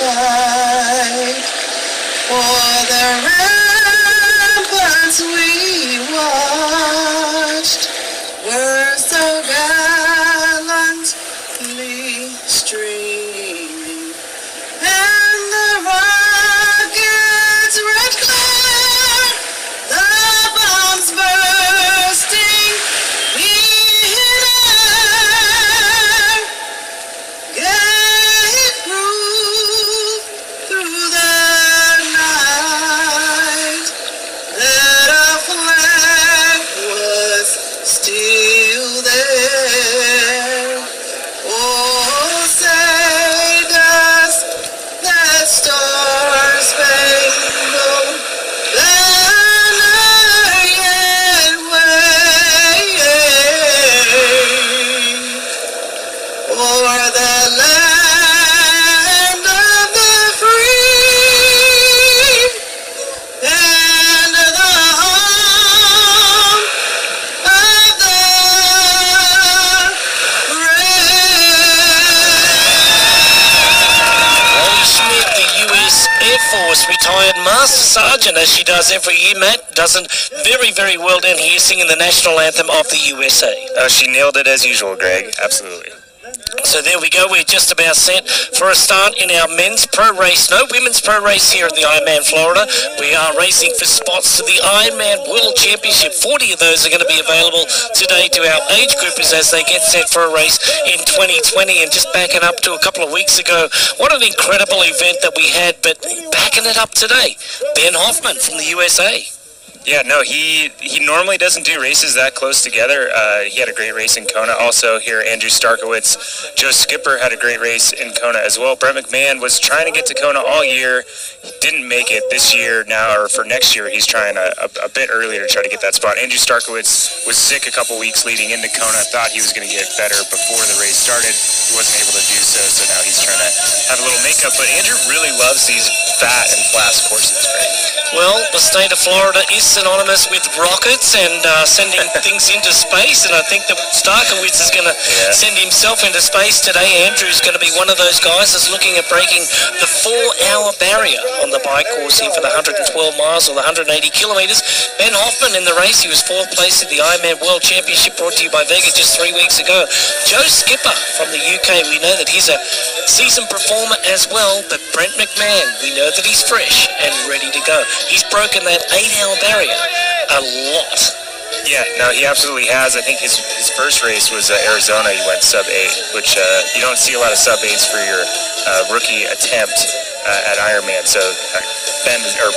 fight. For the ramparts we watched were so gallantly streaming, and the rockets' red glare, the bombs bursting in air, gave proof through the night that our flag was still there. Oh, say does that star-spangled banner yet wave o'er the land of the free and the home of the Molly Smith, the US Air Force retired Master Sergeant, as she does every year. Matt does it very, very well down here singing the national anthem of the USA. She nailed it as usual, Greg. Absolutely. So there we go. We're just about set for a start in our men's pro race. No women's pro race here at the Ironman Florida. We are racing for spots to the Ironman World Championship. 40 of those are going to be available today to our age groupers as they get set for a race in 2020. And just backing up to a couple of weeks ago, what an incredible event that we had. But backing it up today, Ben Hoffman from the USA. Yeah, no, he normally doesn't do races that close together. He had a great race in Kona. Also here, Andrew Starkowitz, Joe Skipper had a great race in Kona as well. Brent McMahon was trying to get to Kona all year. He didn't make it this year now, or for next year. He's trying a bit earlier to try to get that spot. Andrew Starkowitz was sick a couple weeks leading into Kona. Thought he was going to get better before the race started. He wasn't able to do so, so now he's trying to have a little makeup. But Andrew really loves these fat and fast courses, right? Well, the state of Florida is synonymous with rockets and sending things into space, and I think that Starkowitz is going to send himself into space today. Andrew's going to be one of those guys that's looking at breaking the 4-hour barrier on the bike course here for the 112 miles or the 180 kilometres. Ben Hoffman in the race, he was 4th place at the Ironman World Championship brought to you by Vega just 3 weeks ago. Joe Skipper from the UK, we know that he's a seasoned performer as well, but Brent McMahon, we know that he's fresh and ready to go. He's broken that 8-hour barrier a lot. Yeah, no, he absolutely has. I think his first race was Arizona. He went sub-8, which you don't see a lot of sub-8s for your rookie attempt at Ironman. So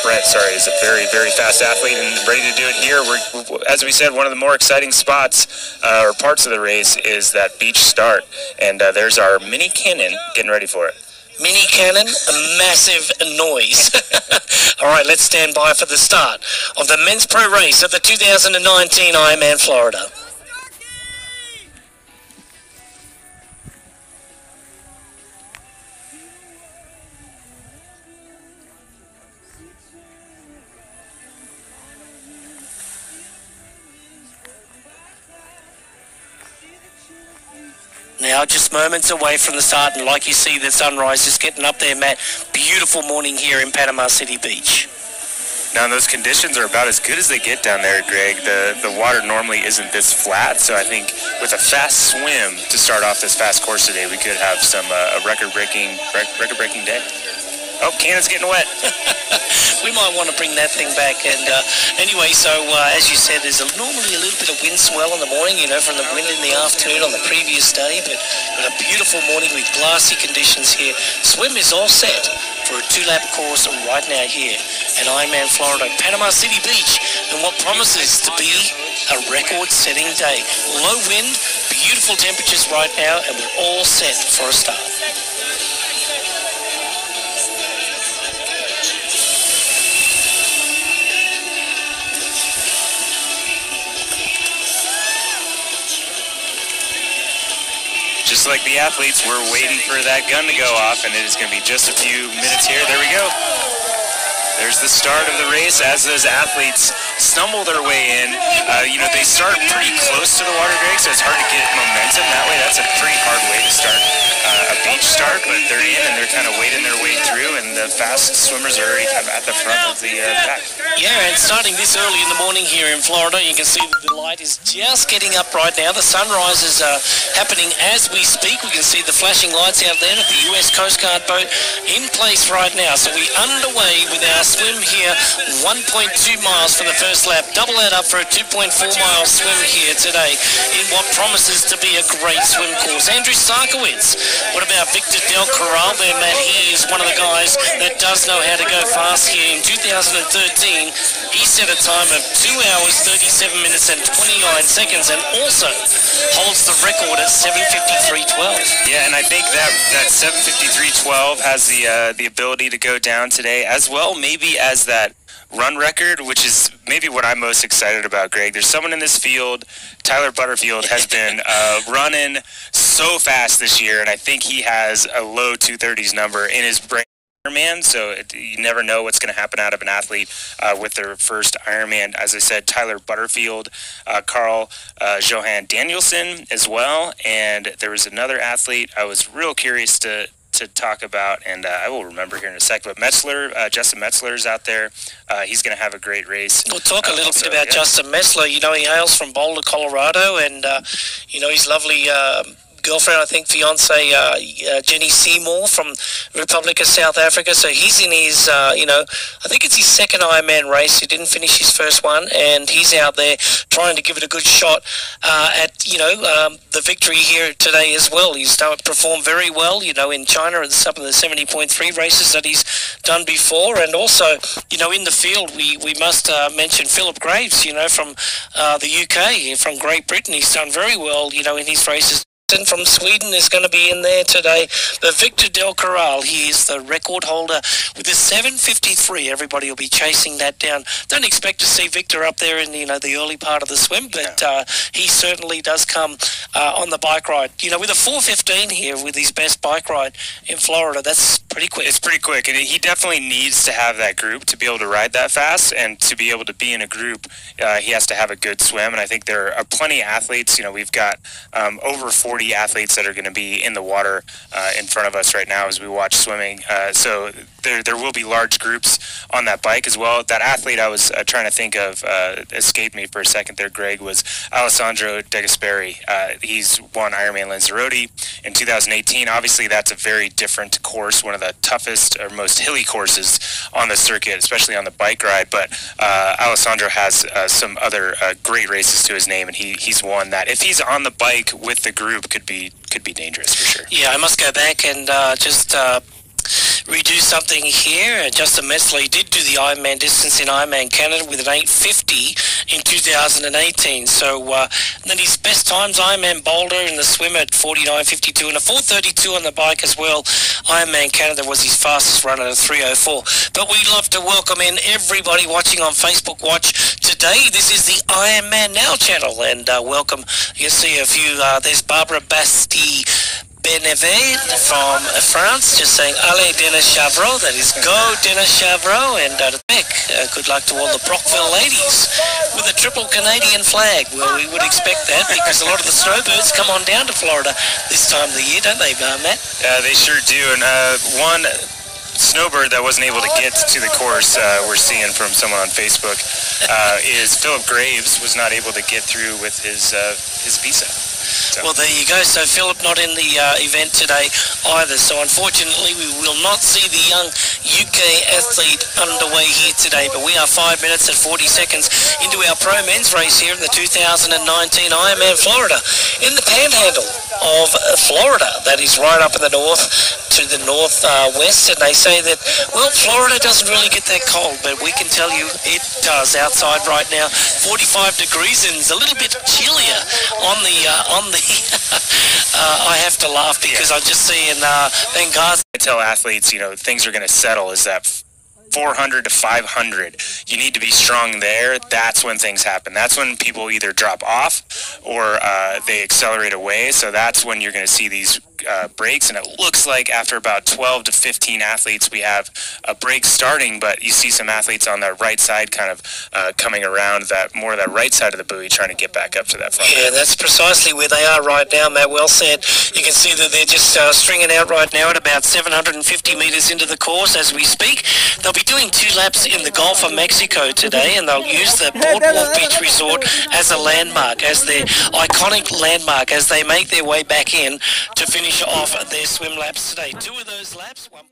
Brent, is a very, very fast athlete and ready to do it here. We're, as we said, one of the more exciting spots or parts of the race is that beach start. And there's our mini cannon getting ready for it. Mini cannon, a massive noise. All right, let's stand by for the start of the men's pro race of the 2019 Ironman Florida. Now just moments away from the start, and like you see, the sunrise is getting up there, Matt. Beautiful morning here in Panama City Beach. Now, those conditions are about as good as they get down there, Greg. The water normally isn't this flat, so I think with a fast swim to start off this fast course today, we could have some a record-breaking day. Oh, cannon's getting wet. We might want to bring that thing back. And anyway, so as you said, there's normally a little bit of wind swell in the morning, you know, from the wind in the afternoon on the previous day. But got a beautiful morning with glassy conditions here. Swim is all set for a 2-lap course right now here at Ironman Florida, Panama City Beach, and what promises to be a record-setting day. Low wind, beautiful temperatures right now, and we're all set for a start. Just like the athletes, we're waiting for that gun to go off, and it is going to be just a few minutes here. There we go. There's the start of the race as those athletes stumble their way in. They start pretty close to the water, Greg, so it's hard to get momentum that way. That's a pretty hard way to start a beach start, but they're in and they're kind of wading their way through. the fast swimmers are already kind of at the front of the pack. Yeah, and starting this early in the morning here in Florida, you can see that the light is just getting up right now. The sunrise is happening as we speak. We can see the flashing lights out there of the US Coast Guard boat in place right now. So we're underway with our swim here, 1.2 miles for the first lap. Double that up for a 2.4-mile swim here today in what promises to be a great swim course. Andrew Starkowitz, what about Victor Del Corral there, Matt? He is one of the guys that does know how to go fast here. In 2013, he set a time of 2 hours, 37 minutes and 29 seconds and also holds the record at 7:53.12. Yeah, and I think that 7:53.12 has the ability to go down today as well, maybe as that run record, which is maybe what I'm most excited about, Greg. There's someone in this field, Tyler Butterfield, has been running so fast this year, and I think he has a low 230s number in his brain. Ironman, so you never know what's going to happen out of an athlete with their first Ironman. As I said, Tyler Butterfield, Carl Johan Danielson as well, and there was another athlete I was real curious to talk about, and I will remember here in a sec. But Metzler, Justin Metzler is out there. He's going to have a great race. We'll talk a little bit about Justin Metzler. You know, he hails from Boulder, Colorado, and you know, his lovely girlfriend, I think, fiance, Jenny Seymour from Republic of South Africa. So he's in his, you know, I think it's his second Ironman race. He didn't finish his first one, and he's out there trying to give it a good shot at, you know, the victory here today as well. He's performed very well, you know, in China and some of the 70.3 races that he's done before. And also, you know, in the field, we must mention Philip Graves, you know, from the UK, from Great Britain. He's done very well, you know, in his races. From Sweden is going to be in there today. But Victor Del Corral, he is the record holder with a 7:53. Everybody will be chasing that down. Don't expect to see Victor up there in, you know, the early part of the swim, but he certainly does come on the bike ride. You know, with a 4:15 here with his best bike ride in Florida, that's pretty quick. It's pretty quick, and he definitely needs to have that group to be able to ride that fast, and to be able to be in a group, he has to have a good swim. And I think there are plenty of athletes. You know, we've got over 40 athletes that are going to be in the water in front of us right now as we watch swimming. So there will be large groups on that bike as well. That athlete I was trying to think of escaped me for a second there, Greg, was Alessandro De Gasperi. He's won Ironman Lanzarote in 2018. Obviously, that's a very different course, one of the toughest or most hilly courses on the circuit, especially on the bike ride. But Alessandro has some other great races to his name, and he's won that. If he's on the bike with the group, could be dangerous for sure. Yeah, I must go back and just redo something here. Justin Metzler did do the Ironman distance in Ironman Canada with an 8:50 in 2018. So then his best times, Ironman Boulder in the swim at 49:52 and a 4:32 on the bike as well. Ironman Canada was his fastest run at a 3:04. But we'd love to welcome in everybody watching on Facebook Watch today. This is the Ironman Now channel, and welcome. You can see a few. There's Barbara Basti Benevet from France, just saying Allez Dennis Chavreau, that is go Dennis Chavreau, and good luck to all the Brockville ladies with a triple Canadian flag. Well, we would expect that because a lot of the snowbirds come on down to Florida this time of the year, don't they, Matt? Yeah, they sure do, and one snowbird that wasn't able to get to the course, we're seeing from someone on Facebook, is Philip Graves was not able to get through with his visa. So. Well, there you go. So Philip not in the event today either. So unfortunately, we will not see the young UK athlete underway here today. But we are 5 minutes and 40 seconds into our pro men's race here in the 2019 Ironman Florida in the panhandle of Florida. That is right up in the north to the northwest. And they say that, well, Florida doesn't really get that cold, but we can tell you it does outside right now. 45 degrees, and it's a little bit chillier on the I have to laugh because I'm just seeing Benghazi. I tell athletes, you know, things are going to settle is that 400 to 500. You need to be strong there. That's when things happen. That's when people either drop off or they accelerate away. So that's when you're going to see these breaks, and it looks like after about 12 to 15 athletes we have a break starting, but you see some athletes on the right side kind of coming around that right side of the buoy trying to get back up to that front. Yeah, that's precisely where they are right now, Matt. Well said. You can see that they're just stringing out right now at about 750 metres into the course as we speak. They'll be doing 2 laps in the Gulf of Mexico today, and they'll use the Boardwalk Beach Resort as a landmark, as their iconic landmark, as they make their way back in to finish off their swim laps today. 2 of those laps, 1.